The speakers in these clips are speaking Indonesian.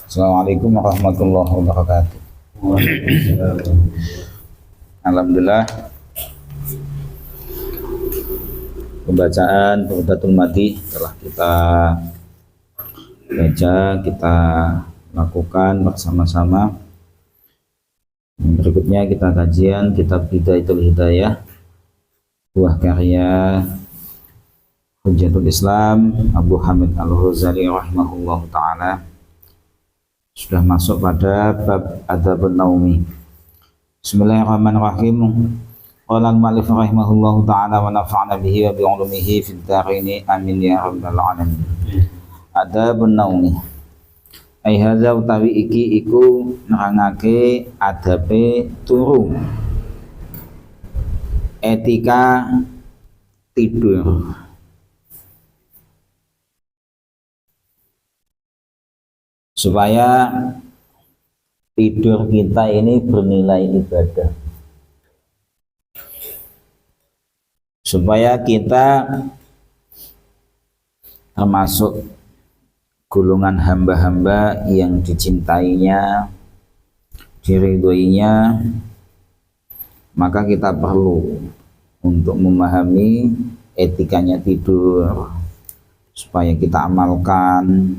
Assalamualaikum warahmatullahi wabarakatuh. Alhamdulillah, pembacaan Burdatul Madih telah kita baca, kita lakukan bersama-sama. Berikutnya kita kajian kitab Bidayatul Hidayah, buah karya Hujjatul Islam Abu Hamid Al-Ghazali rahimahullah ta'ala. Sudah masuk pada bab Adabun Naumi. Bismillahirrahmanirrahim. Qala al-mu'allif rahimahullahu ta'ala wa nafa'na bihi wa bi'ulumihi fid dharaini amin ya rabbal alamin. Adabun Naumi, ai hadza utawi iki iku nerangake adabe turu, etika tidur. Supaya tidur kita ini bernilai ibadah, supaya kita termasuk golongan hamba-hamba yang dicintainya, diridhoinya. Maka kita perlu untuk memahami etikanya tidur supaya kita amalkan.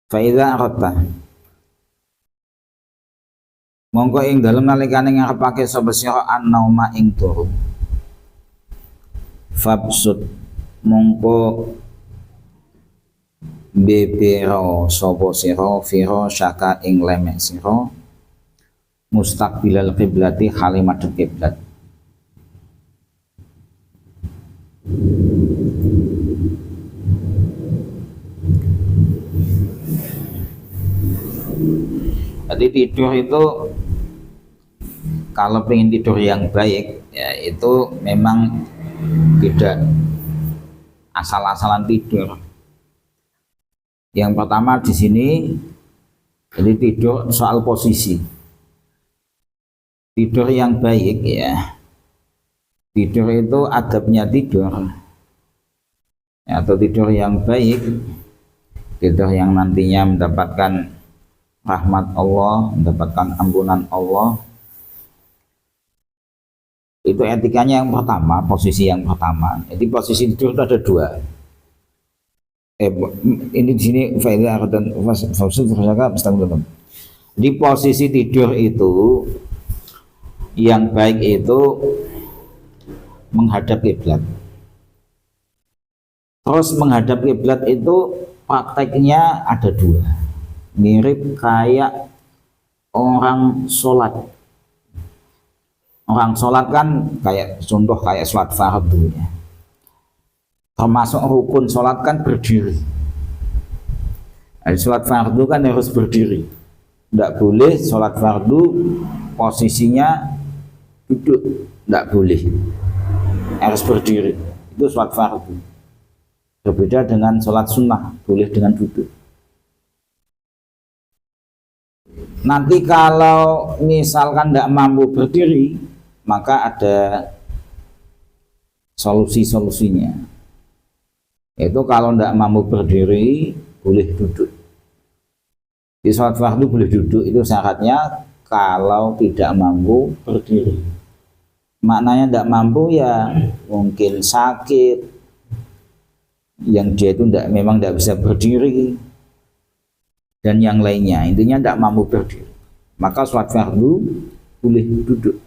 Fa'idha aradta, mongko ing dalem nalikane ngarepake sapa sira an-nauma ing turu, fabsud mongko bebero sapa sira fira syaka ing lemek sira mustaqbilal qiblati hale madhep kiblat. Jadi tidur itu kalau pengen tidur yang baik ya itu memang tidak asal-asalan tidur. Yang pertama di sini jadi tidur soal posisi. Tidur yang baik ya. Tidur itu adabnya tidur. Ya, atau tidur yang baik, tidur yang nantinya mendapatkan rahmat Allah, mendapatkan ampunan Allah. Itu etikanya yang pertama, posisi yang pertama. Jadi posisi tidur itu ada dua. Ini di sini faedah dan fasul di posisi tidur itu yang baik itu menghadap kiblat. Terus menghadap kiblat itu prakteknya ada dua. Mirip kayak orang sholat. Orang sholat kan kayak contoh kayak sholat fardu ya. Termasuk rukun sholat kan berdiri. Nah, sholat fardu kan harus berdiri. Tidak boleh sholat fardu posisinya duduk, tidak boleh. Harus berdiri. Itu sholat fardu. Berbeda dengan sholat sunnah, boleh dengan duduk. Nanti kalau misalkan tidak mampu berdiri, maka ada solusi-solusinya. Yaitu kalau tidak mampu berdiri, boleh duduk. Di sholat fardu boleh duduk, itu syaratnya kalau tidak mampu berdiri. Maknanya tidak mampu ya mungkin sakit, yang dia itu memang tidak bisa berdiri, dan yang lainnya, intinya tidak mampu berdiri, maka sholat fardu boleh duduk.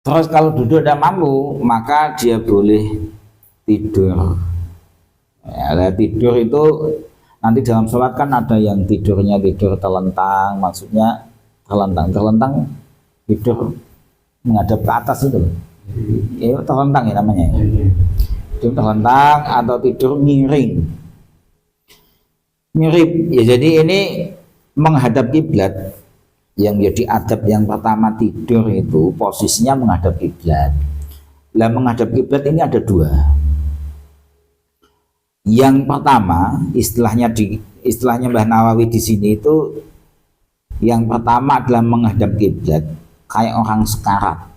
Terus kalau duduk tidak mampu, maka dia boleh tidur. Ya, tidur itu nanti dalam sholat kan ada yang tidurnya tidur telentang, maksudnya telentang tidur menghadap ke atas itu. Ya, telentang ya namanya. Tidur telentang atau tidur miring. Mirip ya, jadi ini menghadap kiblat. Yang jadi adab yang pertama tidur itu posisinya menghadap kiblat. Lah menghadap kiblat ini ada dua. Yang pertama istilahnya Mbah Nawawi di sini itu Yang pertama adalah menghadap kiblat kayak orang sekarat.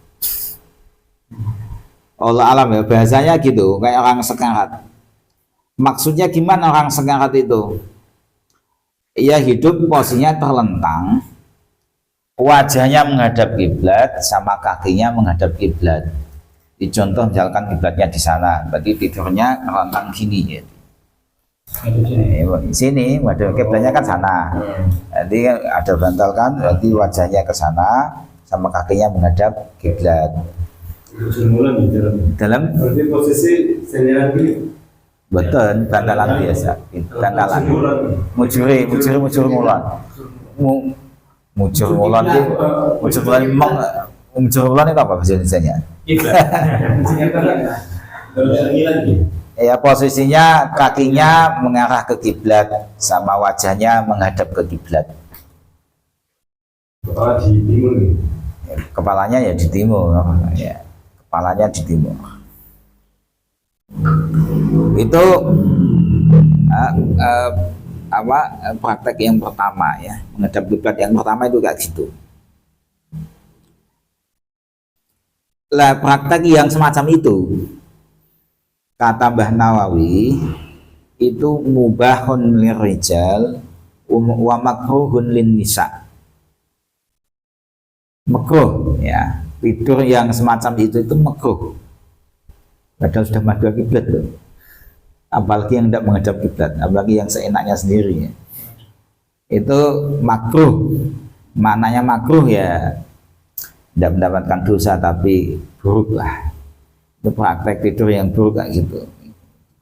Allah alam ya, bahasanya gitu, kayak orang sekarat. Maksudnya gimana orang sekarat itu? Ia hidup posisinya terlentang, wajahnya menghadap kiblat sama kakinya menghadap kiblat. Di contoh misalkan kiblatnya di sana, berarti tidurnya terlentang gini ya. Sini, waduh kiblatnya kan sana. Jadi ada bantal kan, berarti wajahnya ke sana sama kakinya menghadap kiblat. Dalam berarti posisi senderan gini. betul, bantalan biasa, bantalan. Mujur ngulon. Mujur ngulon itu, mujur ngulon itu apa bahasa Indonesianya? Ya posisinya kakinya mengarah ke kiblat sama wajahnya menghadap ke kiblat. Kepala di timur nih. Kepalanya ya di timur, ya. Kepalanya di timur. Itu praktek yang pertama ya, menghadap kiblat yang pertama itu kayak gitu. Lah praktek yang semacam itu kata Mbah Nawawi itu mubahun lirijal wa makruhun lin nisa. Makruh ya, tidur yang semacam itu makruh. Padahal sudah menghadap kiblat loh. Apalagi yang tidak menghadap kiblat, apalagi yang seenaknya sendiri. Itu makruh. Maknanya makruh ya tidak mendapatkan dosa tapi buruk lah. Itu praktek tidur yang buruk kayak gitu.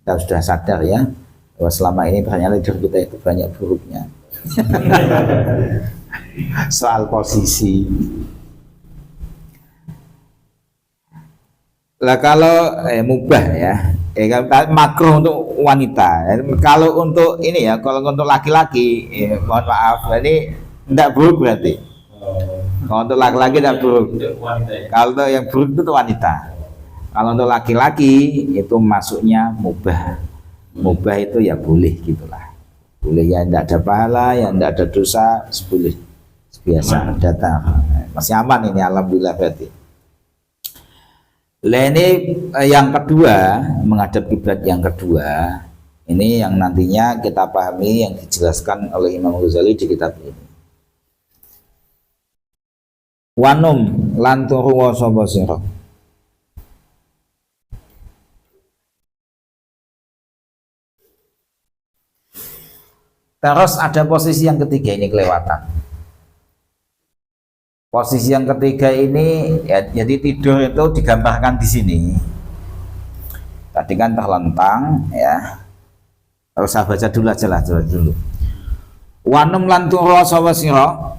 Kita sudah sadar ya bahwa selama ini ternyata tidur kita itu banyak buruknya. Soal posisi. Lah kalau mubah ya, makruh untuk wanita. Kalau untuk ini ya, kalau untuk laki-laki, mohon maaf, ini tidak buruk berarti. Kalau untuk laki-laki tidak buruk. Kalau untuk yang buruk itu wanita. Kalau untuk laki-laki itu masuknya mubah. Mubah itu ya boleh gitulah. Boleh ya, tidak ada pahala, yang tidak ada dosa, boleh biasa datang. Masih aman ini, alhamdulillah berarti. Lah ini yang kedua, menghadap kiblat yang kedua, ini yang nantinya kita pahami yang dijelaskan oleh Imam Ghazali di kitab ini. Wanum lanturu wa sapa sira. Terus ada posisi yang ketiga ini kelewatan. Posisi yang ketiga ini ya, jadi tidur itu digambarkan di sini. Tadi kan terlentang ya. Harus saya baca dulu aja lah dulu. Wanum lanturu sapa sira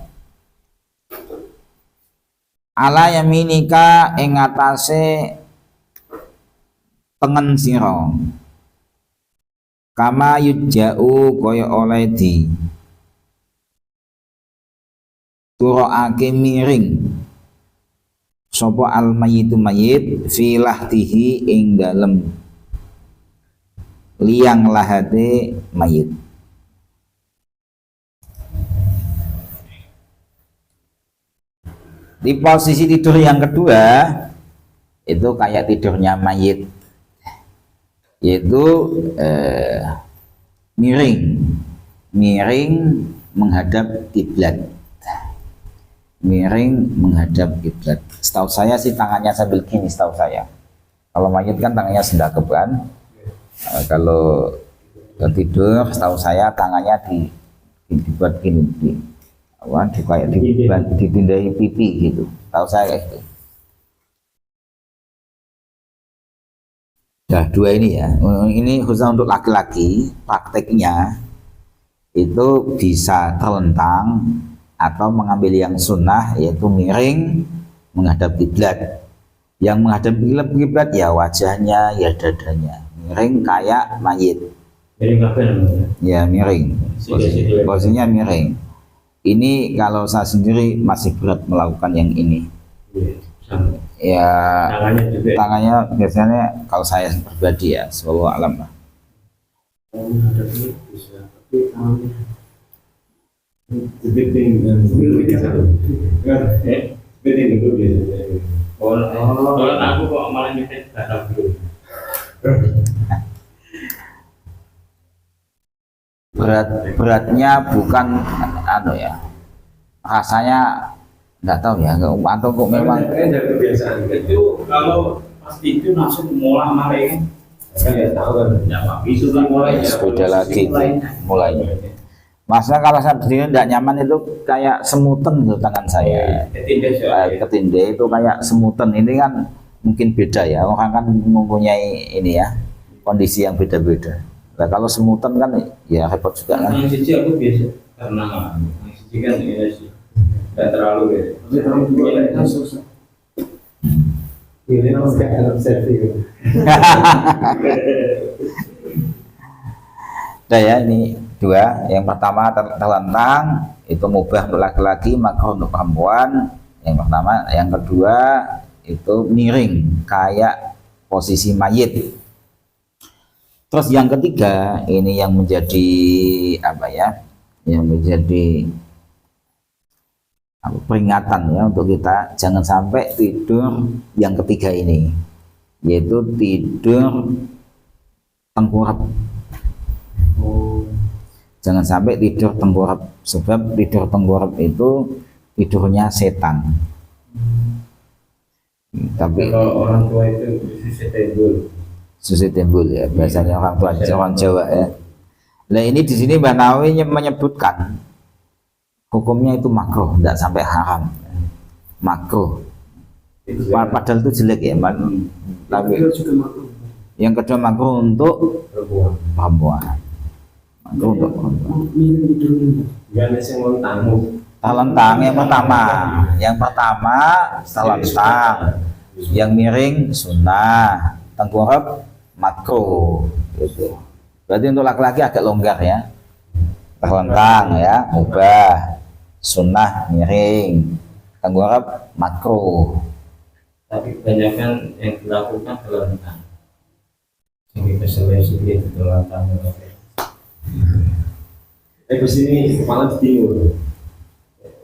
ala yaminika ing atase tengen sira. Kama yujau kaya oleh di turoake miring sapa al mayyitu mayit fi lahtihi ing dalem liang lahate mayit. Di posisi tidur yang kedua itu kayak tidurnya mayit, yaitu miring menghadap kiblat. Miring menghadap kiblat. Setahu saya sih tangannya sambil gini, setahu saya. Kalau mayit kan tangannya sendakep kan. Kalau tidur, setahu saya tangannya dibuat gini, kayak ditindai pipi gitu. Tahu saya kayak gitu. Nah, dua ini ya. Ini khusus untuk laki-laki, prakteknya itu bisa terlentang atau mengambil yang sunnah yaitu miring menghadap kiblat. Yang menghadap kiblat ya wajahnya ya dadanya, miring kayak mayit. Miring apa namanya? Ya miring. Posisinya miring. Ini kalau saya sendiri masih berat melakukan yang ini. Ya tangannya biasanya kalau saya pribadi ya wallahu alam lah. Sebutin dulu biasanya. Kalau aku kok malah nyepet data dulu. Beratnya bukan anu ya, rasanya nggak tahu ya, atau kok memang Kayaknya dari kebiasaan itu kalau pasti itu langsung mulai maling kan ya tahu kan itu mulai beda lagi mulai. Maksudnya kalau saya berdiri tidak nyaman itu kayak semutan tuh tangan saya. Ketindih itu kayak semutan. Ini kan mungkin beda ya. Orang kan mempunyai ini ya kondisi yang beda-beda. Nah, kalau semutan kan ya repot juga kan. Yang siji aku biasa karena yang siji kan ini sih tidak terlalu ya. Tapi terlalu dua kan susah. Ini harus dalam safety. Nah ya ini dua. Yang pertama terlentang itu mubah untuk laki-laki, makruh untuk perempuan. Yang pertama, yang kedua itu miring kayak posisi mayit. Terus yang ketiga ini yang menjadi apa ya? Yang menjadi peringatan ya untuk kita jangan sampai tidur yang ketiga ini, yaitu tidur tengkurap. Jangan sampai tidur tengkurap, sebab tidur tengkurap itu tidurnya setan. Tapi kalau orang tua itu susi timbul ya, biasanya orang tua orang Jawa ya. Nah ini di sini Mbak Nawawi menyebutkan hukumnya itu makruh, tidak sampai haram, makruh. Padahal itu jelek ya, tapi yang kedua makruh untuk perempuan. Untuk talentang yang pertama talentang, yang miring sunnah, tengkurap makruh gitu. Berarti untuk laki-laki agak longgar ya, talentang ya mubah, sunnah miring, tengkurap makruh. Tapi kebanyakan yang dilakukan talentang, yang kita seleksi itu talentang. Ini kepala di timur,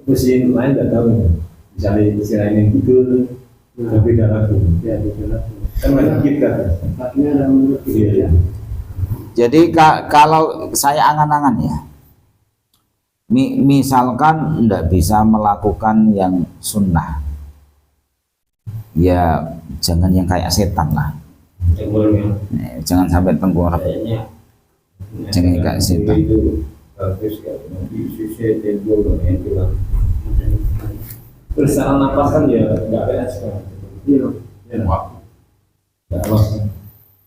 mesin lain tidak tahu, misalnya mesin lain yang tidur, tapi tidak laku, kan banyak kita. Jadi kalau saya angan-angan ya, misalkan tidak bisa melakukan yang sunnah, ya jangan yang kayak setan lah, jangan sampai tengkurap. Jangan kayak setan. Terus cara napas kan ya nggak beres kan.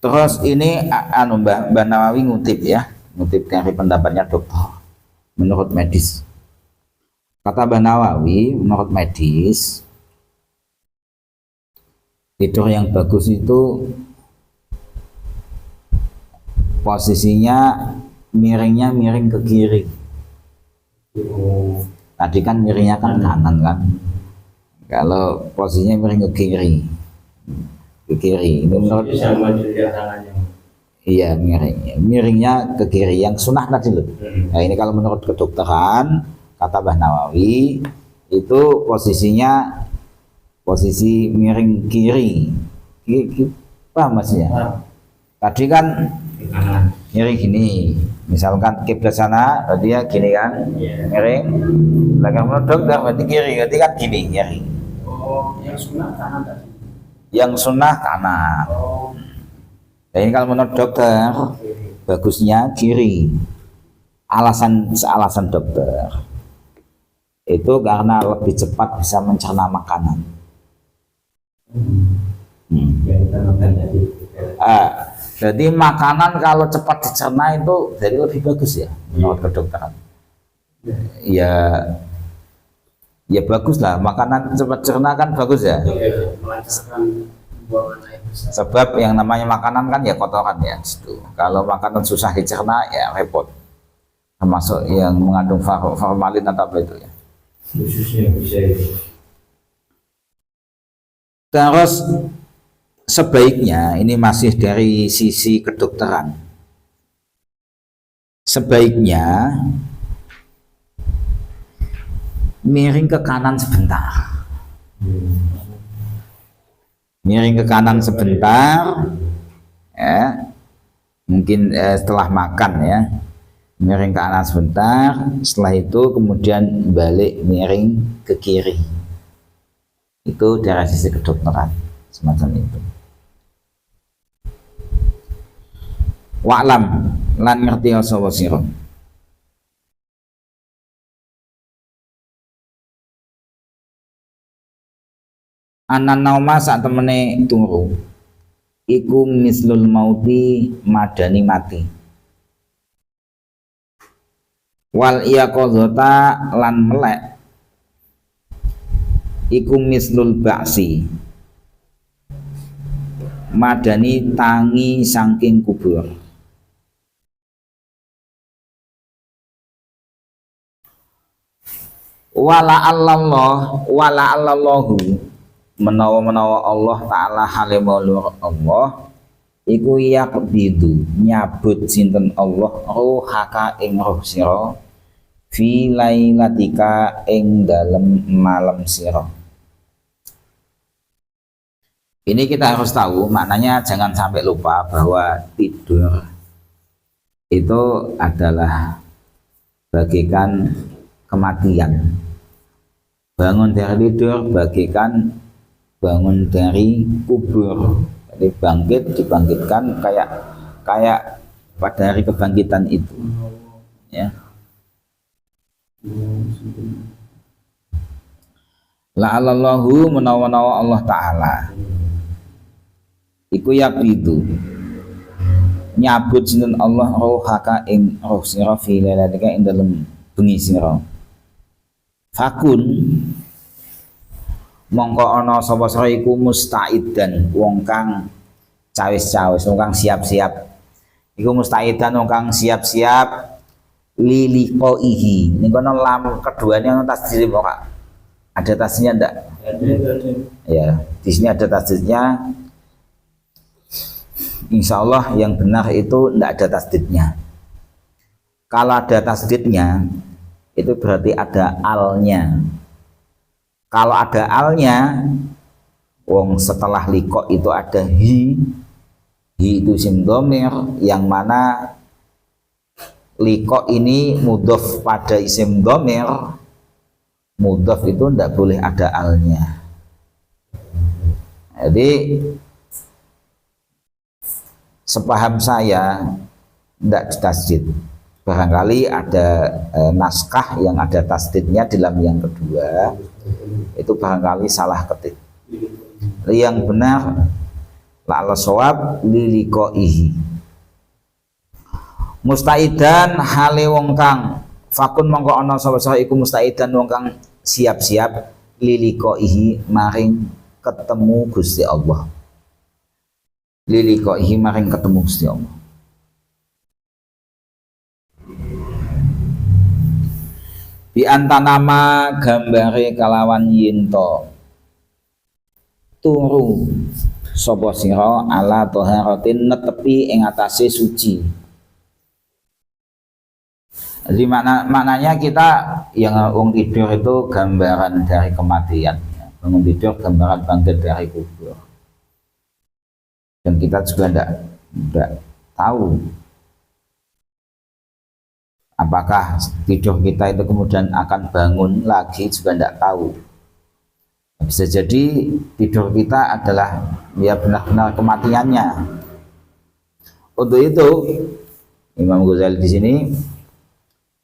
Terus ini Mbak Nawawi ngutip ya, ngutip dari pendapatnya dokter menurut medis. Kata Mbak Nawawi menurut medis, tidur yang bagus itu posisinya miringnya miring ke kiri. Tadi kan miringnya kan kanan kan. Kalau posisinya miring ke kiri, Ini menurut iya miringnya ke kiri. Yang sunnah tadi loh. Nah ini kalau menurut kedokteran kata Mbah Nawawi itu posisinya posisi miring kiri. Paham maksudnya? Tadi kan miring gini, misalkan kiblat sana, berarti ya gini kan, miring. Belakang menodok, berarti kiri, berarti kan gini, miring. Oh, yang sunnah kanan tadi. Yang sunnah kanan. Nah ini kalau menurut dokter, bagusnya kiri. Alasan dokter itu karena lebih cepat bisa mencerna makanan. Jadi makanan kalau cepat dicerna itu jadi lebih bagus ya menurut kedokteran. Ya bagus lah, makanan cepat cerna kan bagus ya. Sebab yang namanya makanan kan ya kotoran ya situ. Kalau makanan susah dicerna ya repot. Termasuk yang mengandung formalin atau apa itu ya. Khususnya bisa itu. Terus sebaiknya ini masih dari sisi kedokteran. Sebaiknya miring ke kanan sebentar. Miring ke kanan sebentar, ya, mungkin setelah makan ya, miring ke kanan sebentar. Setelah itu kemudian balik miring ke kiri. Itu dari sisi kedokteran semacam itu. Wa'lam lan ngerti sapa sira. Anan nauma sak temene turu iku mislul mauti madani mati. Wal yaqadzata lan melek iku mislul ba'si madani tangi saking kubur. Wala allallahu menawa Allah taala halimulur Allah iku yaqbidu nyabut sinten Allah ruhaka ing roh sira fi lailatika ing dalem malam sira. Ini kita harus tahu maknanya, jangan sampai lupa bahwa tidur itu adalah bagikan kematian. Bangun dari tidur bagikan bangun dari kubur. Jadi bangkit, dibangkitkan kayak pada hari kebangkitan itu, ya. La'allahu menawa-nawa Allah Ta'ala iku yaqidu nyabut sinten Allah rohaka ing roh sira fi lailatika ing dalem bengi sira. Fakun mongko ana sapa sira iku mustaidan wong kang cawis-cawis, wong kang siap-siap. Iku mustaidan wong kang siap-siap liliqaihi. Niku ana lam keduanya ana tasdid kok. Ada tasdidnya ndak? Ya, di sini ada tasdidnya. Insya Allah yang benar itu ndak ada tasdidnya. Kalau ada tasdidnya itu berarti ada alnya. Kalau ada alnya, wong setelah liko itu ada hi itu isim dhamir, yang mana liko ini mudhof pada isim dhamir, mudhof itu tidak boleh ada alnya. Jadi sepaham saya tidak ditasdid. Barangkali ada naskah yang ada tasdidnya dalam yang kedua, itu barangkali salah ketik. Yang benar la'al shawab liliqaihi. Mustaidan hale wong kang fakun mongko ana sapa iku mustaidan wong kang siap-siap liliqaihi maring ketemu Gusti Allah. Liliqaihi maring ketemu Gusti Allah. Di antanama gambare kalawan yinto turu sapa sira ala thaharatin netepi ing atase suci. Jadi maknanya kita yang wong tidur itu gambaran dari kematian, bangun tidur gambaran bangkit dari kubur. Dan kita juga tidak tahu apakah tidur kita itu kemudian akan bangun lagi, juga tidak tahu. Bisa jadi tidur kita adalah ya benar-benar kematiannya. Untuk itu Imam Ghazali di sini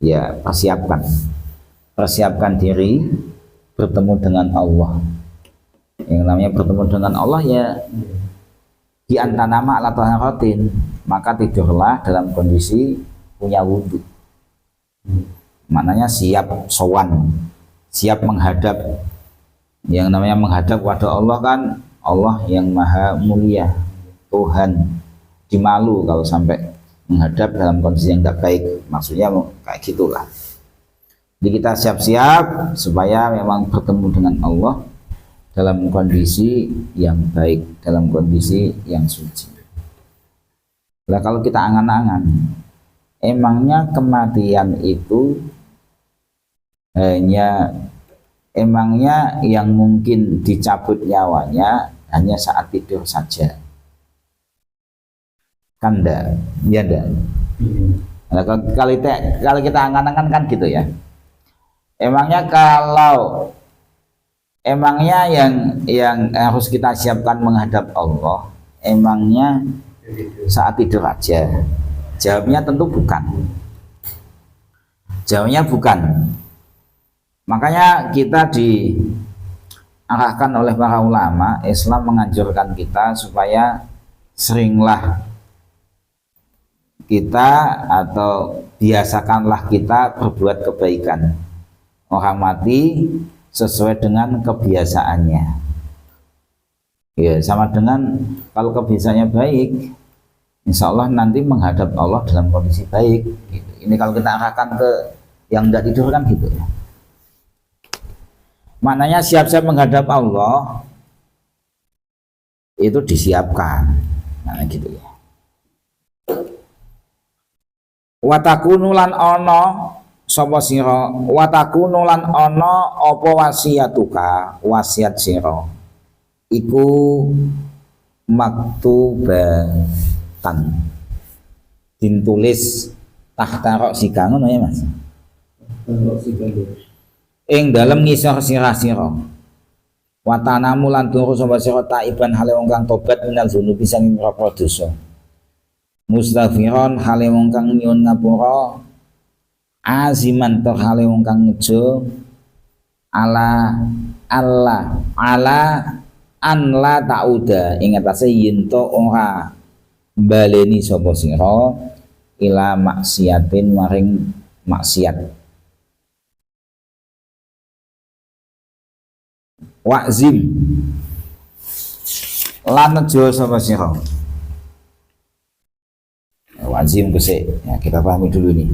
ya persiapkan diri bertemu dengan Allah. Yang namanya bertemu dengan Allah ya di antara nama ala taharatin, maka tidurlah dalam kondisi punya wudhu. Maknanya siap sowan, siap menghadap. Yang namanya menghadap kepada Allah kan Allah yang maha mulia, Tuhan, dimalu kalau sampai menghadap dalam kondisi yang tidak baik, maksudnya kayak gitulah. Jadi kita siap-siap supaya memang bertemu dengan Allah dalam kondisi yang baik, dalam kondisi yang suci. Nah kalau kita angan-angan, emangnya kematian itu hanya emangnya yang mungkin dicabut nyawanya hanya saat tidur saja? Kan enggak, ya enggak. Nah, kalau kita angan-angan kan gitu ya. Emangnya yang harus kita siapkan menghadap Allah, emangnya saat tidur aja? Jawabnya tentu bukan. Jawabnya bukan. Makanya kita diarahkan oleh para ulama Islam menganjurkan kita supaya seringlah kita atau biasakanlah kita berbuat kebaikan. Orang mati sesuai dengan kebiasaannya. Ya, sama dengan kalau kebiasaannya baik, insya Allah nanti menghadap Allah dalam kondisi baik. Gitu. Ini kalau kita arahkan ke yang tidak tidur kan gitu ya. Maknanya siap-siap menghadap Allah itu disiapkan. Nah gitu ya. Watakunulan ono sapa sira, watakunulan ono apa wasiatuka, wasiat sira iku maktubatan ditulis tahta roksika, ngono ya Mas. Ing dalem ngisor sira-sira. Watanamu lan turu sapa sira taiban hale wong kang tobat minal dzunubi sanging pira dosa. Mustaghfiron hale wong kang nyuwun ngapura, aziman tur hale wong kang ngejo ala an la tauda ing atase yen to ora baleni sapa sira ila maksiatin maring maksiat. Wa'zim lan nejo sapa sira. Wa'zim kesik ya, kita pahami dulu nih.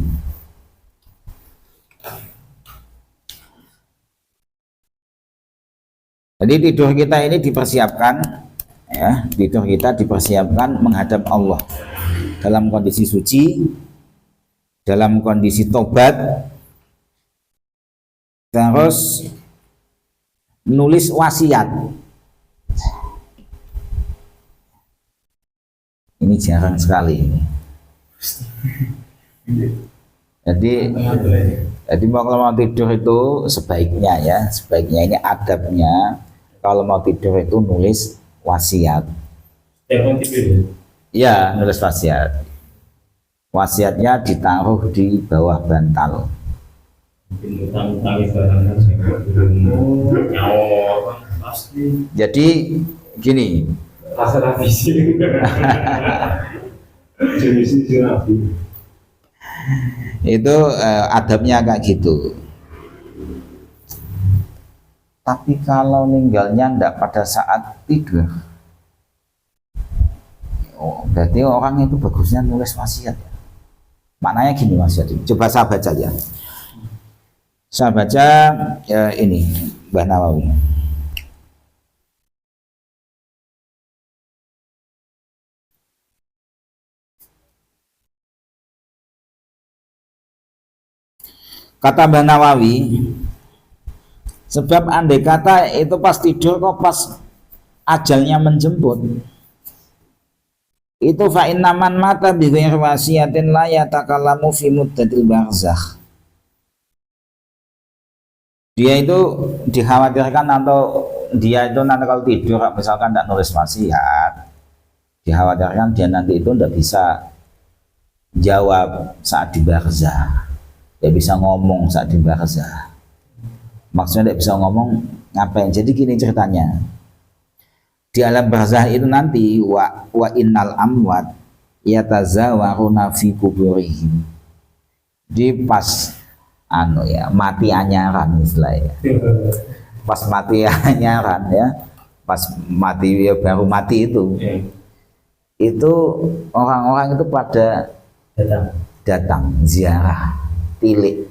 Jadi tidur kita ini dipersiapkan ya, tidur kita dipersiapkan menghadap Allah dalam kondisi suci, dalam kondisi tobat, terus nulis wasiat. Ini jarang sekali ini. Jadi kalau mau tidur itu sebaiknya ya, sebaiknya ini adabnya kalau mau tidur itu nulis wasiat. Ya, nulis wasiat. Wasiatnya ditaruh di bawah bantal. Jadi gini. Itu adabnya kayak gitu. Tapi kalau ninggalnya ndak pada saat tidur, berarti orang itu bagusnya nulis wasiat ya. Maknanya gini wasiat ini. Coba saya baca ya. Saya baca ini Mbah Nawawi. Kata Mbah Nawawi, sebab andai kata itu pas tidur kok pas ajalnya menjemput, itu fa innaman mata bi ghairi wasiyatin la yatakallamu fi muddatil barzakh. Dia itu dikhawatirkan atau dia itu nanti kalau tidur misalkan tidak nulis wasiat, dikhawatirkan dia nanti itu tidak bisa jawab saat di barzakh. Dia bisa ngomong saat di barzakh. Maksudnya dia bisa ngomong ngapain? Jadi gini ceritanya. Di alam barzakh itu nanti wa innal amwat yatazawaruna fi kuburihim. Di pas mati anyaran istilahnya. Pas mati anyaran ya. Pas mati ya, baru mati itu. Itu orang-orang itu pada datang ziarah. Tilik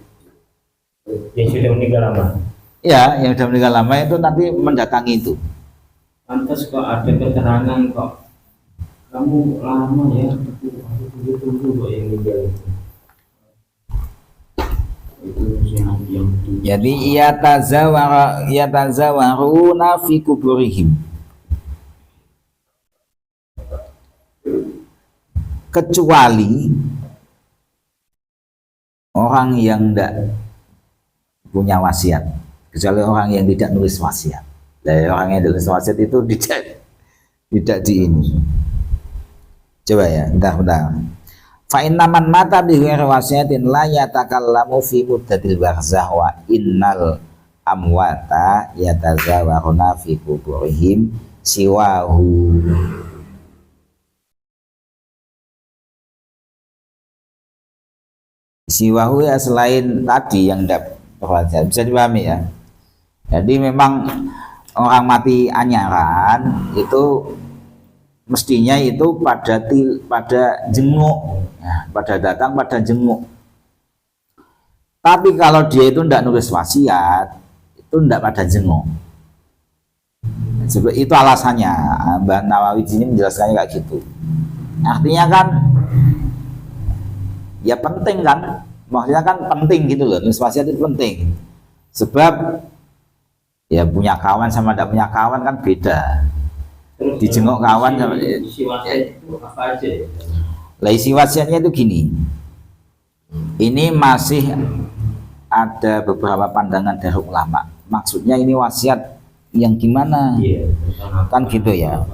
yang sudah meninggal lama. Ya, yang sudah meninggal lama itu nanti mendatangi itu. Pantas kok ada keterangan kok kamu lama ya, aku tunggu kok yang meninggal itu. Jadi yatazawaruna fi kuburihim, kecuali orang yang tidak punya wasiat, kecuali orang yang tidak nulis wasiat. Dari orang yang nulis wasiat itu tidak di ini. Coba ya, bentar. Fa inna man mata bi ghairi wasiatin la yatakallamu fi muddatil barzah wa innal amwata yatazawaruna fi kuburihim siwahu. Siwahu ya selain tadi yang tidak berwasiat, bisa dipahami ya. Jadi memang orang mati anyaran itu mestinya itu pada jenguk, ya, pada datang pada jenguk. Tapi kalau dia itu tidak nulis wasiat, itu tidak pada jenguk. Itu alasannya. Mbak Nawawi di sini menjelaskannya kayak gitu. Artinya kan ya penting kan, maksudnya kan penting gitu loh, nulis wasiat itu penting. Sebab ya punya kawan sama tidak punya kawan kan beda. Dijenguk kawan sama isi wasiat itu apa aja? Lah isi wasiatnya itu gini. Ini masih ada beberapa pandangan dari ulama. Maksudnya ini wasiat yang gimana? Kan gitu ya.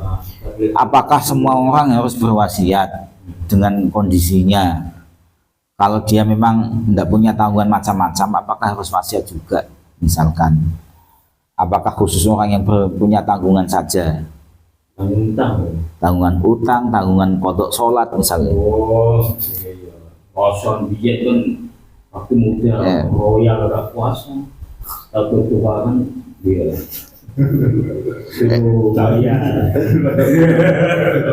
Apakah semua orang harus berwasiat dengan kondisinya? Kalau dia memang tidak punya tanggungan macam-macam, apakah harus wasiat juga? Misalkan, apakah khusus orang yang punya tanggungan saja? Tanggungan utang, tanggungan kodok sholat misalnya. Oh, iya. Kosong bijet kan waktu muda royal gak puasa. Takut Tuhan dia. Itu kalian.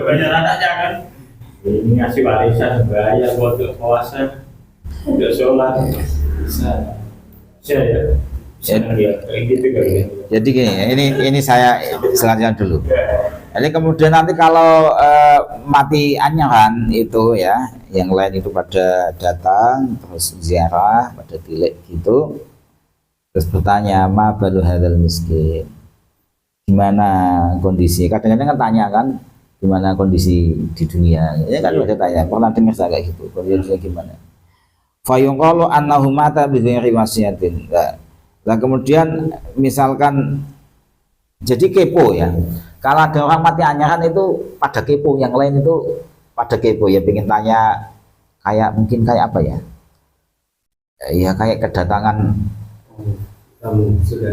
Banyak anaknya kan. Ini ngasih warisan bayar buat puasa, udah sholat, bisa ya. Jadi gini, ini saya selanjutnya dulu. Jadi kemudian nanti kalau mati anyaran itu ya, yang lain itu pada datang terus ziarah pada tilik gitu, terus bertanya ma balu hadzal miskin, gimana kondisi? Kadang-kadang kan tanya kan, gimana kondisi di dunia? Ya kan udah tanya, pernah dengar saya kayak gitu, kondisinya gimana? Fayunqalu annahu mata bi ghairi wasiyatin. Nah, kemudian misalkan jadi kepo ya. Kalau ada orang mati anyaran itu pada kepo, yang lain itu pada kepo ya, pengen tanya kayak mungkin kayak apa ya? Ya kayak kedatangan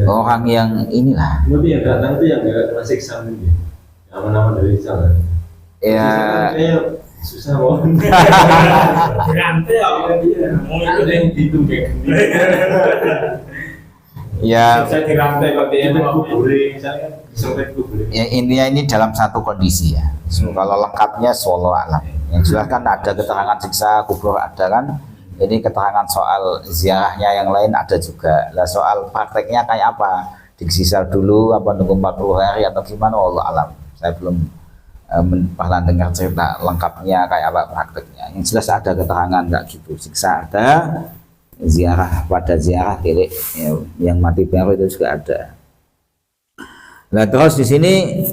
orang yang inilah. Mungkin yang datang itu yang nggak kena siksa mungkin. Aman-aman dari sana. Ya. Susah banget. Nanti apa dia? Mau itu yang gitu kayak gini. Ya. Saya dirantai pakai kuburi, misalnya sampai kuburi. Ya intinya ini dalam satu kondisi ya. So, kalau lengkapnya wallahu alam. Yang jelas kan ada keterangan siksa kubur ada kan. Ini keterangan soal ziarahnya yang lain ada juga. Lah soal prakteknya kayak apa? Disiksa dulu apa nunggu 40 hari atau gimana wallahu alam. Saya belum pernah dengar cerita lengkapnya kayak apa prakteknya. Yang jelas ada keterangan nggak gitu, siksa ada, ziarah pada ziarah tilik ya, yang mati baru itu juga ada. Nah terus di sini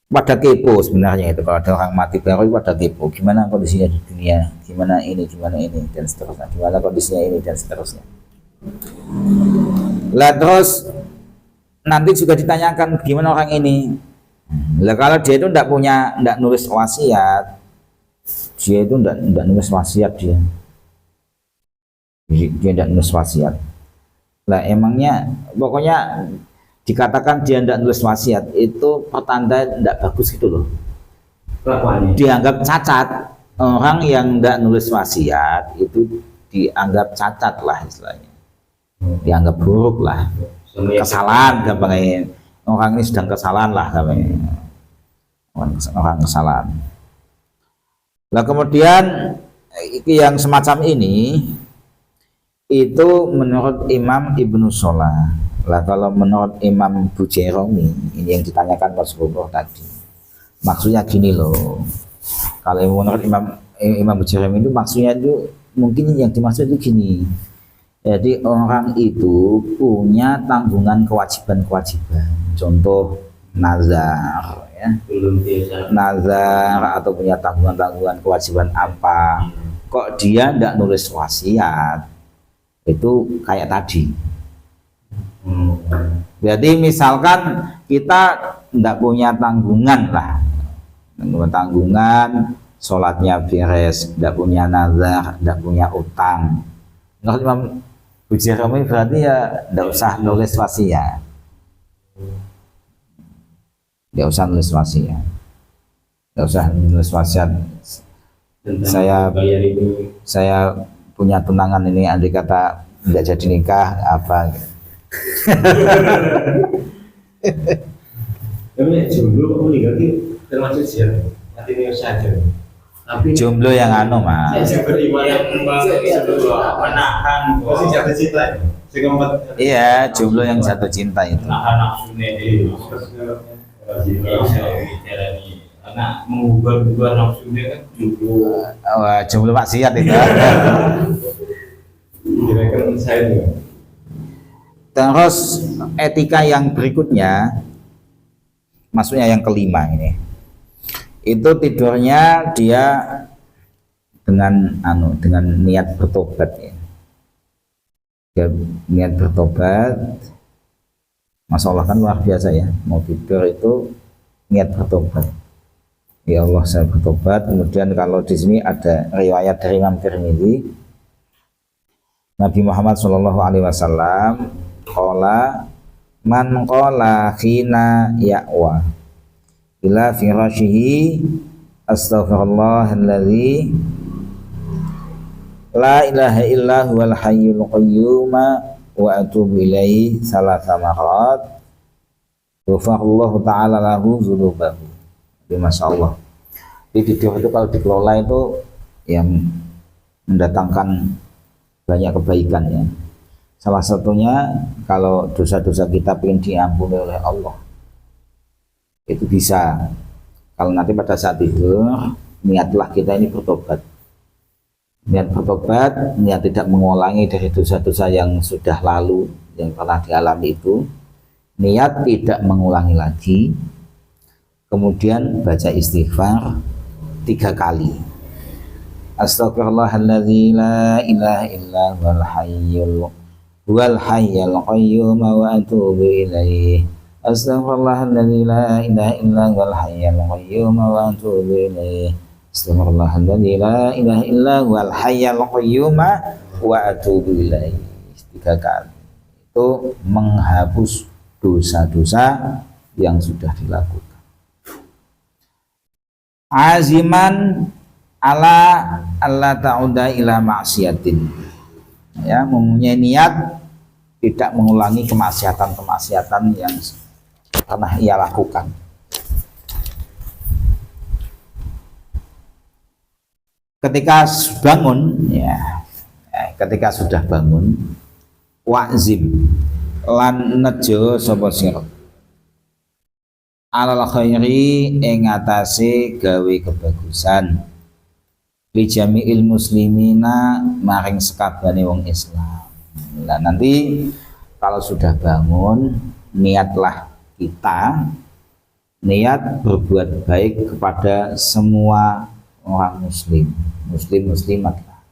pada kepo sebenarnya itu, kalau ada orang mati baru pada kepo gimana kondisinya di dunia, gimana ini dan seterusnya, gimana kondisinya ini dan seterusnya. Lah terus nanti juga ditanyakan gimana orang ini. Lah kalau dia itu tidak nulis wasiat, dia itu tidak nulis wasiat dia tidak nulis wasiat. Lah emangnya pokoknya dikatakan dia tidak nulis wasiat itu pertanda tidak bagus gitu loh. Dianggap cacat. Orang yang tidak nulis wasiat itu dianggap cacat lah istilahnya, dianggap buruk lah, kesalahan gampangnya. Orang ini sedang kesalahan lah namanya, orang kesalahan. Nah kemudian yang semacam ini itu menurut Imam Ibnu Sholah. Lah kalau menurut Imam Bujaironi, ini yang ditanyakan Mas Bobor tadi, maksudnya gini loh. Kalau menurut Imam Bujaironi itu maksudnya itu mungkin yang dimaksud itu gini. Jadi orang itu punya tanggungan kewajiban-kewajiban. Contoh nazar, ya. belum biasa. Nazar atau punya tanggungan-tanggungan kewajiban apa. Kok dia tidak nulis wasiat? Itu kayak tadi. Jadi misalkan kita tidak punya tanggungan lah, tanggungan sholatnya beres, tidak punya nazar, tidak punya utang. Kalau Imam Bujairami berarti ya tidak usah nulis wasiat, tidak usah nulis wasiat, tidak usah nulis wasiat. Saya punya tunangan ini, andai kata tidak jadi nikah apa? Tapi jomblo meninggal itu termasuk siapa? Artinya saja. Tapi Jomblo yang anu Mas. yang menahan masih jatuh cinta. Iya, jomblo yang jatuh cinta itu. Nahan nafsunya itu. Karena mengubah nafsunya kan juga. Wah, jomblo maksiat itu. Kira-kira saya juga. Terus etika yang berikutnya, maksudnya yang kelima ini, itu tidurnya dia dengan niat bertobat ya. Dia niat bertobat, Masya Allah kan luar biasa ya, mau tidur itu niat bertobat. Ya Allah saya bertobat. Kemudian kalau di sini ada riwayat dari Imam Tirmidzi, Nabi Muhammad SAW qala man qala khina ya'wa ila firashihi astaghfirullahalladzi la ilaha illa huwal hayyul qayyum wa atubu ilaihi salasa marat ghafarallahu ta'ala lahu dzunubahu. Masya Allah. Di tidur itu kalau dikelola itu yang mendatangkan banyak kebaikan ya. Salah satunya kalau dosa-dosa kita ingin diampuni oleh Allah, itu bisa. Kalau nanti pada saat tidur, niatlah kita ini bertobat. Niat bertobat, niat tidak mengulangi dari dosa-dosa yang sudah lalu, yang pernah dialami itu. Niat tidak mengulangi lagi. Kemudian baca istighfar 3 kali. Astaghfirullahalladzi la ilaha illa huwal hayyul qayyum wa atubu ilaihi. Astaghfirullahalladzi la ilaha illa huwal hayyul qayyum wa atubu ilaihi. Astaghfirullahalladzi la ilaha illa huwal hayyul qayyum wa atubu ilaihi. 3 kali. Itu menghapus dosa-dosa yang sudah dilakukan. Aziman ala Allah ta'uda ila maksiatin, ya, mempunyai niat tidak mengulangi kemaksiatan yang pernah ia lakukan. Ketika bangun, ketika sudah bangun, wa'zim lan nejo sapa sira alal khairi ing atase gawe kebagusan li jami'il muslimina maring sekabehane wong Islam. Nah, nanti kalau sudah bangun, niatlah kita niat berbuat baik kepada semua orang muslimat lah.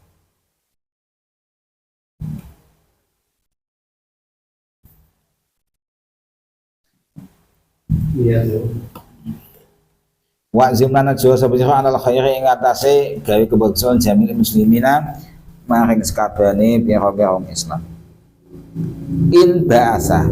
Iya. Wa zimlana jawa sapa sira alal khairi ing atase gawe kebagusan jamil muslimina maring sekabehane pira-pira wong Islam. In ba'asa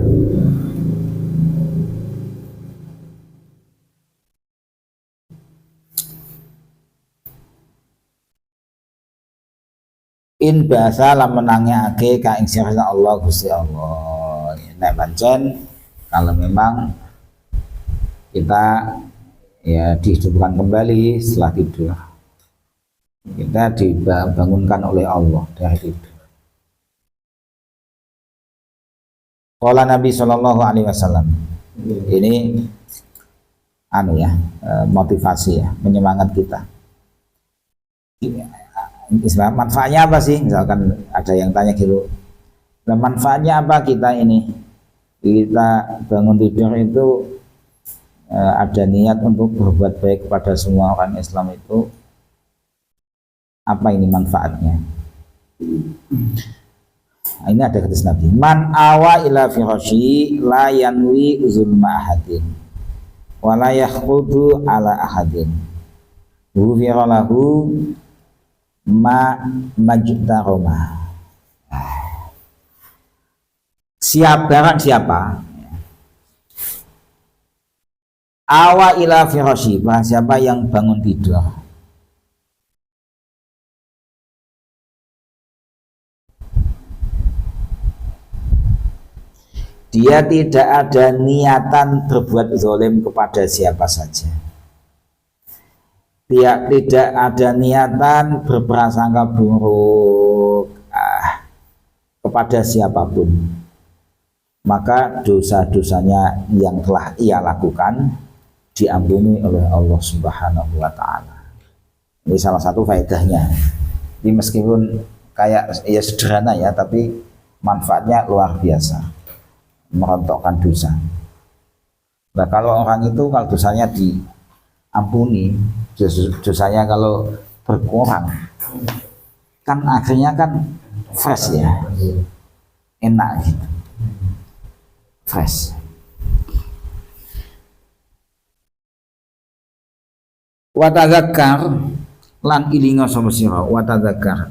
in ba'asa lan menangiake ka ing sira Allah Gusti Allah. Nek pancen kalau memang kita ya dihidupkan kembali setelah tidur, kita dibangunkan oleh Allah dari tidur. Qala Nabi Shallallahu Alaihi Wasallam, ini motivasi ya, menyemangat kita. Islam manfaatnya apa sih? Misalkan ada yang tanya gitu, Nah, manfaatnya apa kita ini? Kita bangun tidur itu ada niat untuk berbuat baik kepada semua orang Islam itu. Apa ini manfaatnya? Ini ada hadis Nabi. Man awa ila firashi la yanwi zulma ahadin wa la yakhudhu ala ahadin. Ghufira lahu ma majtaroma. Barang siapa awa ila firashi, barang siapa yang bangun tidur dia tidak ada niatan berbuat zalim kepada siapa saja, dia tidak ada niatan berprasangka buruk kepada siapapun, maka dosa-dosanya yang telah ia lakukan diampuni oleh Allah Subhanahu wa Ta'ala. Ini salah satu faedahnya. Ini meskipun kayak ya sederhana ya, tapi manfaatnya luar biasa, merontokkan dosa. Nah, kalau orang itu kalau dosanya diampuni, dosanya kalau berkurang, kan akhirnya kan fresh ya, enak gitu, fresh. Watadzakar lan ilinga sapa sira, watadzakar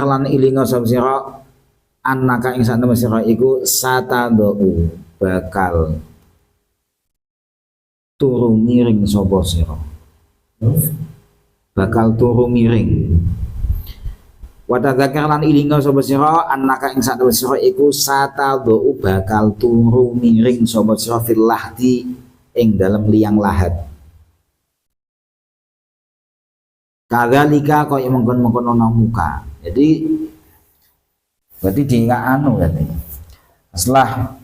lan ilinga sapa sira annaka ing sak temen sira iku satadau bakal turu miring sapa sira, bakal turu miring. Watadzakar lan ilinga sapa sira annaka ing sak temen sira iku satadau bakal turu miring sapa sira fil lahdi ing dalem liang lahat. Kadzalika kaya mengkon-mengkon ana muka. Jadi berarti di anu katanya. Setelah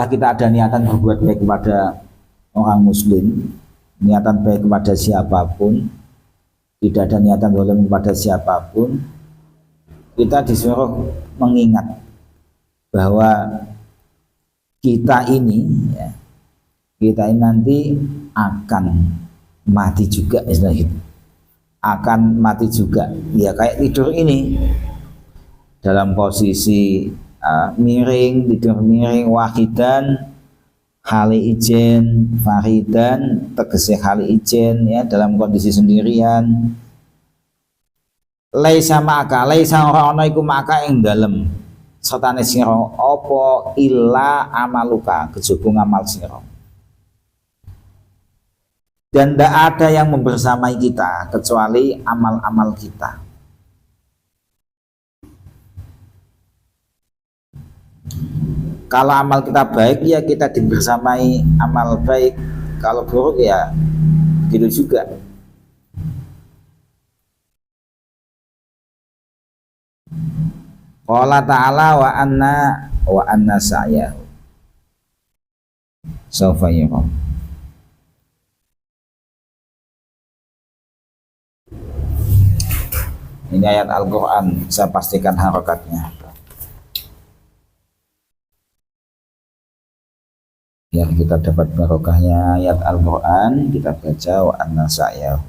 kita ada niatan berbuat baik kepada orang muslim, niatan baik kepada siapapun, tidak ada niatan zalim kepada siapapun, kita disuruh mengingat bahwa kita ini nanti akan mati juga, istilahnya akan mati juga ya, kayak tidur ini dalam posisi miring, tidur miring, wahidan hali ijen faridan tegese hali ijen ya, dalam kondisi sendirian. Laisa maka laisa ora ana iku maka ing dalem setane sira apa illa amaluka, kejaba ngamal sira. Dan tidak ada yang membersamai kita kecuali amal-amal kita. Kalau amal kita baik ya kita dibersamai amal baik, kalau buruk ya begitu juga. Qala ta'ala wa anna sa'yahu sawfa yura. Ini ayat Al-Quran, saya pastikan harokatnya biar kita dapat barokahnya ayat Al-Quran. Kita baca wa anna sa'yahu.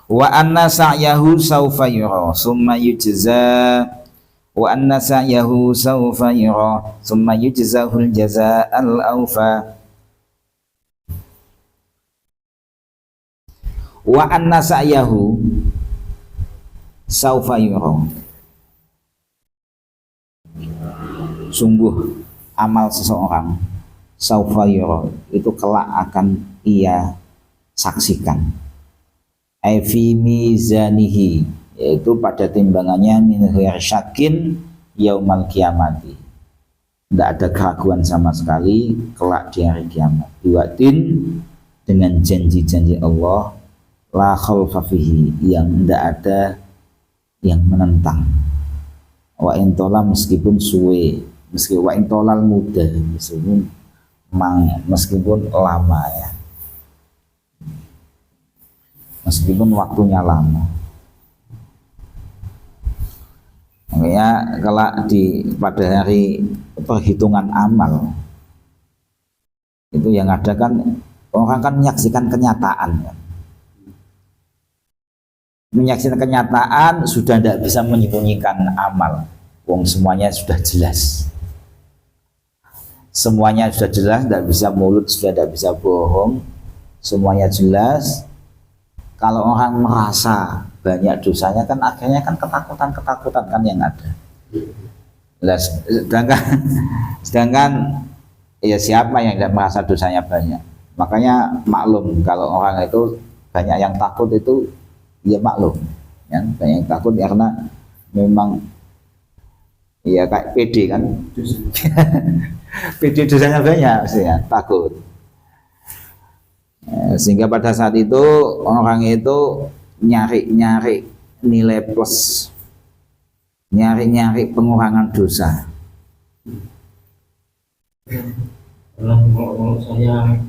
Wa anna sa'yahu sawfa yura summa yujza wa anna sa'yahu sawfa yura summa yujzahul jazaa'al awfa. Wa anna sa'yahu sawfa yura, sungguh amal seseorang sawfa yura itu kelak akan ia saksikan. Ai fi mizanihi, yaitu pada timbangannya min ghairi syakin yaumal kiamati, tidak ada keraguan sama sekali kelak di hari kiamat. Biwatin, dengan janji-janji Allah, la khalfa fihi, yang tidak ada yang menentang. Wa intola, meskipun suwe, meskipun wa intolal muda, meskipun meskipun lama ya, meskipun waktunya lama. Makanya kalau pada hari perhitungan amal itu yang ada kan orang kan menyaksikan kenyataan kan. Menyaksikan kenyataan sudah tidak bisa menyembunyikan amal. Wong semuanya sudah jelas. Semuanya sudah jelas, tidak bisa mulut sudah tidak bisa bohong. Semuanya jelas. Kalau orang merasa banyak dosanya kan akhirnya kan ketakutan kan yang ada. Nah, sedangkan ya siapa yang tidak merasa dosanya banyak? Makanya maklum kalau orang itu banyak yang takut itu ya maklum, ya, banyak yang takut karena memang ya kayak PD kan, PD dosanya banyak sih ya, takut. Sehingga pada saat itu orang itu nyari nilai plus, nyari pengurangan dosa. Kalau saya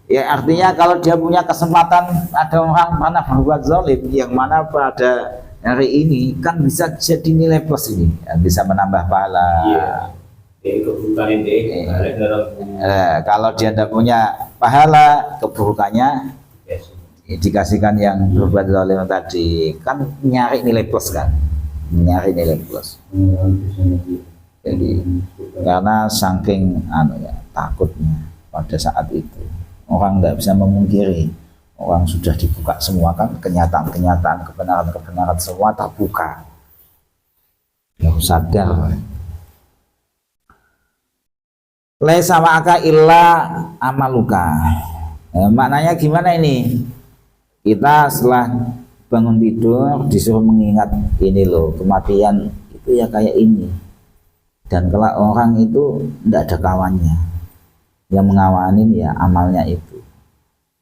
Ya artinya kalau dia punya kesempatan, ada orang mana berbuat zalim yang mana pada hari ini kan bisa jadi nilai plus ini, ya, bisa menambah pahala. iya, kebutuhan ini dalam Kalau dia tidak punya pahala, keburukannya dikasihkan yang berbuat zalim tadi, kan nyari nilai plus kan, nyari nilai plus. Jadi karena saking takutnya pada saat itu, orang tidak bisa memungkiri, orang sudah dibuka semua kan, kenyataan-kenyataan, kebenaran-kebenaran semua terbuka, harus sadar. Laisa ma'aka illa amaluka. Maknanya gimana ini? Kita setelah bangun tidur disuruh mengingat ini loh, kematian itu ya kayak ini. Dan kalau orang itu tidak ada kawannya, yang mengawanin ya amalnya itu,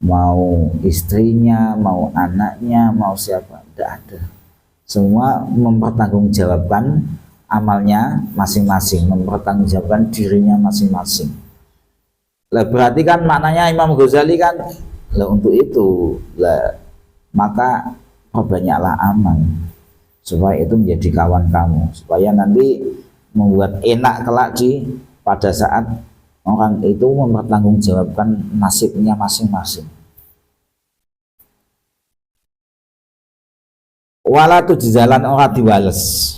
mau istrinya, mau anaknya, mau siapa, tidak ada. Semua mempertanggungjawabkan amalnya masing-masing, mempertanggungjawabkan dirinya masing-masing. Lah berarti kan maknanya Imam Ghazali kan, lah untuk itu lah maka perbanyaklah amal supaya itu menjadi kawan kamu, supaya nanti membuat enak kelak pada saat orang itu mempertanggungjawabkan nasibnya masing-masing. Wala tujzalan ora diwales.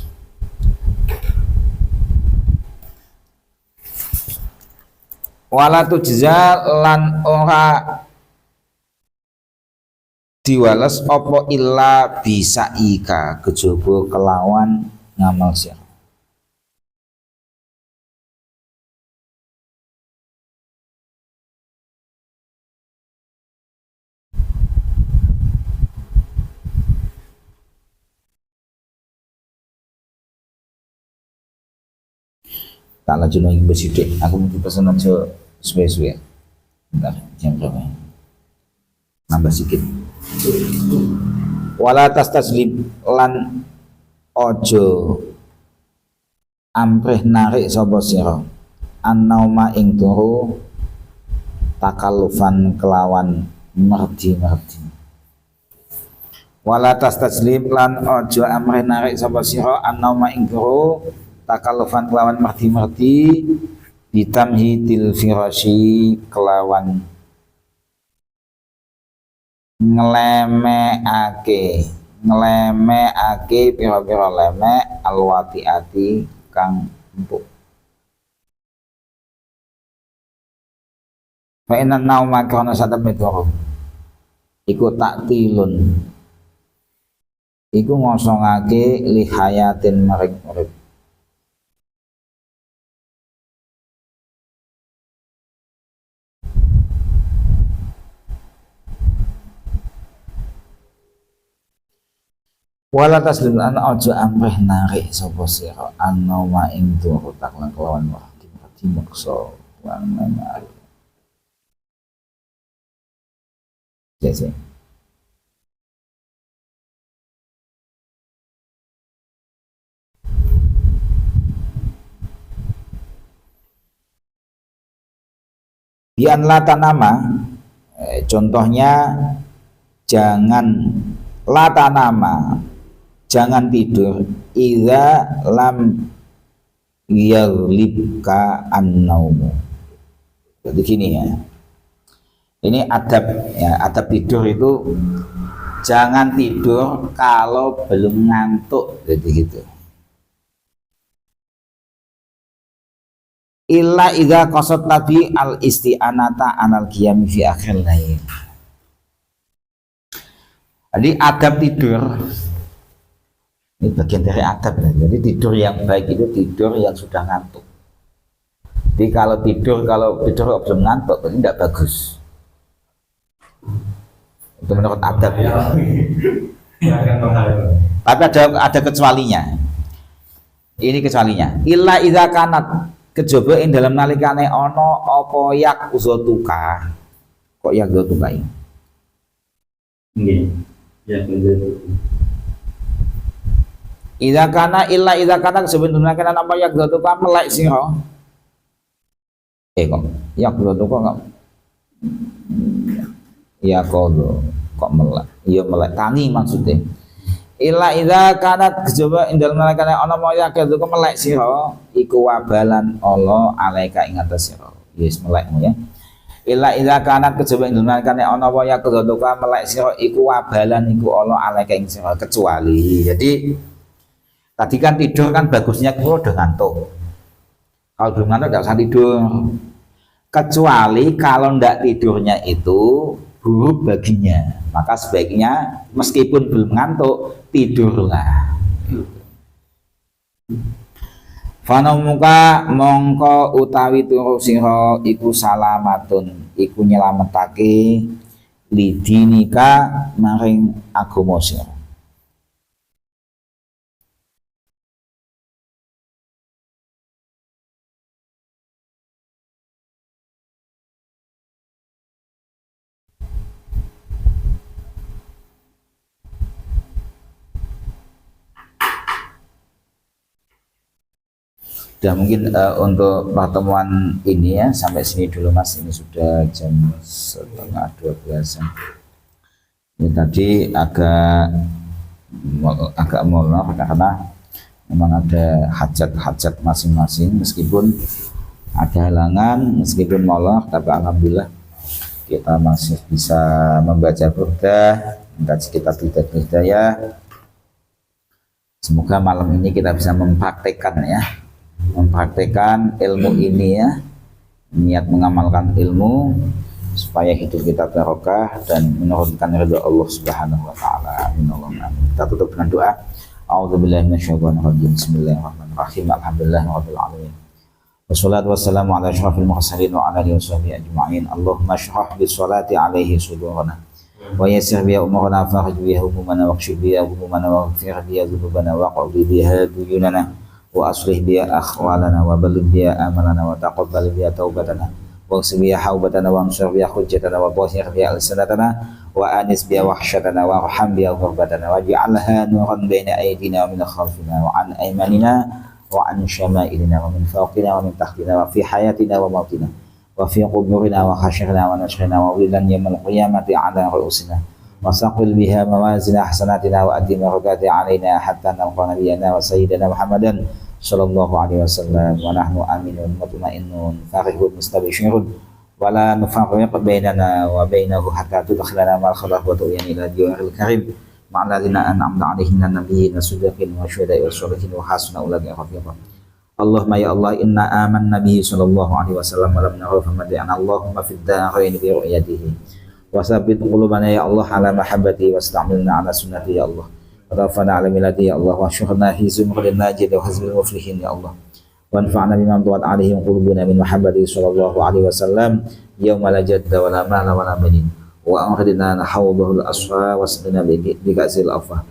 Wala tujzalan ora diwales apa illa bisa ika kejaba kelawan ngamal sira. Tak lanjut lagi bersidik, aku mau pesen aja suwe-suwe. Bentar, jam berapa? Nambah sedikit. Wala tastaslim lan ojo amprih narik sapa sira annauma ing turu takallufan kelawan merdi-merdi. Wala tastaslim lan ojo amprih narik sapa sira annauma ing turu takallufan kelawan merdi-merdi bitamhidil firasyi kelawan ngelemeake pira-pira lemek alwatiati kang empuk. Fa inna nauma kana satamit iku taktilun iku ngosongake lihayatin maring urip. Wala taslim an ojo amrih narik sapa sira annoma ing turu taklan kelawan wahdi maksa lan menarik. Jadi Bian latanama, contohnya jangan latanama, jangan tidur idza lam yaghlibka an-naumu. Jadi gini ya, ini adab ya, adab tidur itu jangan tidur kalau belum ngantuk, jadi gitu. Illa idza qasad nabi al isti'anata anal qiyam fi akhir lail. Jadi adab tidur ini bagian dari adab ya. Jadi tidur yang baik itu tidur yang sudah ngantuk. Jadi kalau tidur belum ngantuk berarti tidak bagus. Itu menurut adab ya. Tapi ada kecualinya. Ini kecualinya. Illa idza kanat, kejaba ing dalam nalikane ana apa yak uzotuka. Kok yak uzotuka ini? Nggih. Ya bener. Idza kana illa idza kana sebenarnya kana apa yak uzotuka melek sira. Kok yak uzotuka kok ya kok melek. Iya melek tani maksudnya. Illa idza kanat kejaba ing dalem nalikane ana moya keduka melek sira iku wabalan Allah alaika ing atas sira. Yes melekmu ya. Illa idza kanat kejaba ing dalem nalikane ana moya keduka melek sira iku wabalan iku Allah alaika ing sira, kecuali. Jadi tadi kan tidur kan bagusnya kalau udah ngantuk. Kalau belum ngantuk enggak usah tidur. Kecuali kalau ndak tidurnya itu buruk baginya, maka sebaiknya meskipun belum ngantuk tidurlah. Fanaumuka mongko utawi turu sira iku salamatun, iku nyelametake lidinika maring agama sira. Sudah mungkin untuk pertemuan ini ya sampai sini dulu Mas, ini sudah jam 11:30. Ini tadi agak molor karena memang ada hajat-hajat masing-masing, meskipun ada halangan, meskipun molor, tapi alhamdulillah kita masih bisa membaca burdah, mengkaji kitab hidayah. Semoga malam ini kita bisa mempraktekkan ilmu ini ya, niat mengamalkan ilmu supaya hidup kita barokah dan menurunkan ridha Allah Subhanahu wa taala. Amin Allahumma amin. Kita tutup dengan doa. A'udzubillahi minasyaitonir rajim. Bismillahirrahmanirrahim. Alhamdulillahirabbil alamin. Wassalatu wassalamu ala asyrafil mursalin wa ala alihi washabihi ajma'in. Allahumma shrah bis salati alaihi sudurana wa yassir biha umurana farij biha humumana waqshif biha humumana waghfir biha dhunubana wa qadi biha duyunana wa aslih biha akhwalana wa balligh biha amalana wa taqabbal biha taubatana wa ghfir biha haubatana wa ansur biha hujjatana wa bahir biha alsanatana wa anis biha wahsyatana wa arham biha ghurbatana waj'alha nuran baina aydina wa min khalfina wa an aymanina wa an syama'ilina wa min fawqina wa min tahtina wa fi hayatina wa mautina wa fi quburina wa hasyirina wa nashrina wa wilan yaumil qiyamati ala ru'usina wa saqil biha mawazina hasanatina wa addi barakati alaina hatta nalqa nabiyyana wa sayyidina Muhammadan sallallahu alaihi wasallam wa nahnu aminun mutmainnun farihun mustabshirun wa la nufarriq bainana wa bainahu hatta tudkhilana ma'al khalaq wa tu'yan ila jiwaril karim ma'al ladzina an'amta 'alaihim minan nabiyyin was-siddiqin wasyuhada'i was-shalihin wa hasuna ulaika rafiqa. Allahumma ya Allah inna amanna bihi sallallahu alaihi wasallam wa lam nara famad'ana Allahumma fid darain bi ru'yatihi wa sabbit qulubana ya Allah ala mahabbati wastamilna ala sunnati ya Allah wa rafa'na ala milati ya Allah wa syuhrna fi zumratil najid wa hazbil muflihin ya Allah wa anfa'na bima tu'at alaihim qulubuna min mahabbati sallallahu alaihi wasallam yawma la jadda wa la mala wa la banin wa anqidna hawdahul asfa wa sqina bi ka'sil afwa.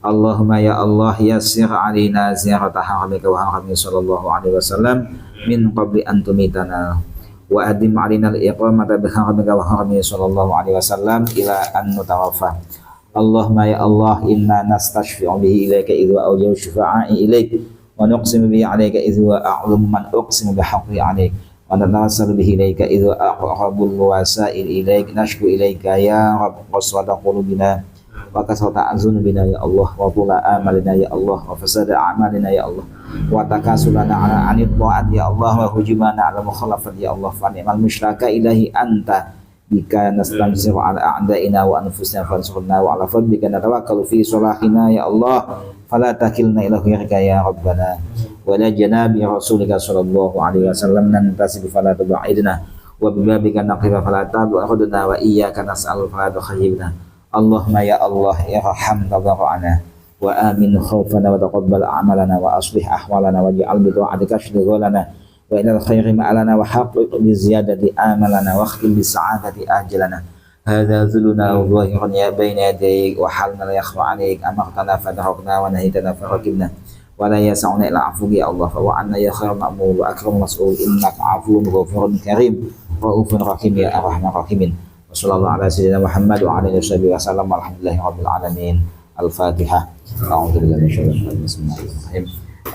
Allahumma ya Allah yassir alaina ziyarata haramika wa harami sallallahu alaihi wasallam min qabli an tumitana wa adim alaina al-iqamata bi haramika wa harami sallallahu alaihi wasallam ila an nutawaffa. Allahumma ya Allah inna nastashfi'u bihi ilaika idza awjaw syufa'i ilaik wa nuqsimu bihi alayka idza a'lamu man uqsimu bi haqqi alayk wa natawassalu bihi ilaika idza aqrabul wasail ilaik nashku ilaika ya rabb qaswata qulubina wa kasrata azunubina ya Allah wa tula amalina ya Allah wa fasada a'malina ya Allah wa takasulana ala anit ta'at ya Allah wa hujumana ala mukhalafat ya Allah fa ni'mal musyraka ilahi anta bika nastanziru ala a'daina wa anfusina fansurna wa ala fadlika natawakkalu fi salahina ya Allah fala takilna ila ghayrika ya rabbana wa la janabi rasulika sallallahu alaihi wasallam nantasib fala tubaidna wa bibabika naqifa fala tabudna wa iyyaka nas'alu fala tukhayyibna Allahumma ya Allah irham tadarru'ana wa amin khawfana wa taqabbal a'malana wa aslih ahwalana wa ja'al bi ta'atika shughlana wa ilal khairi ma'alana wa haqqiq bi ziyadati amalana wa akhtim bi sa'adati ajalana hadha zuluna wa dhahirun ya bayna yadayk wa halna la yakhfa 'alayk amartana fadharabna wa nahitana farakibna wa la yas'una ila 'afuka ya Allah fa wa anna ya khairul ma'mul wa akramul mas'ul innaka 'afuwun ghafurun karim raufur rahim ya arhamar rahimin wa sallallahu ala sayyidina Muhammad wa ala alihi wasallam walhamdulillahi rabbil alamin al-fatihah a'udzu billahi minasyaitonir rajim bismillahirrahmanirrahim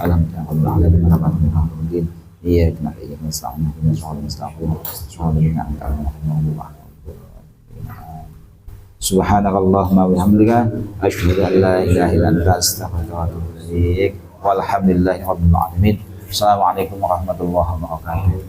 alhamdulillahi rabbil alamin arrahmanir rahim iyyaka na'budu wa iyyaka nasta'in ihdinas siratal mustaqim siratal ladzina an'amta 'alaihim subhanakallahumma wa bihamdika asyhadu an la ilaha illa anta astaghfiruka wa atubu ilaik walhamdulillahi rabbil alamin. Assalamualaikum warahmatullahi wabarakatuh.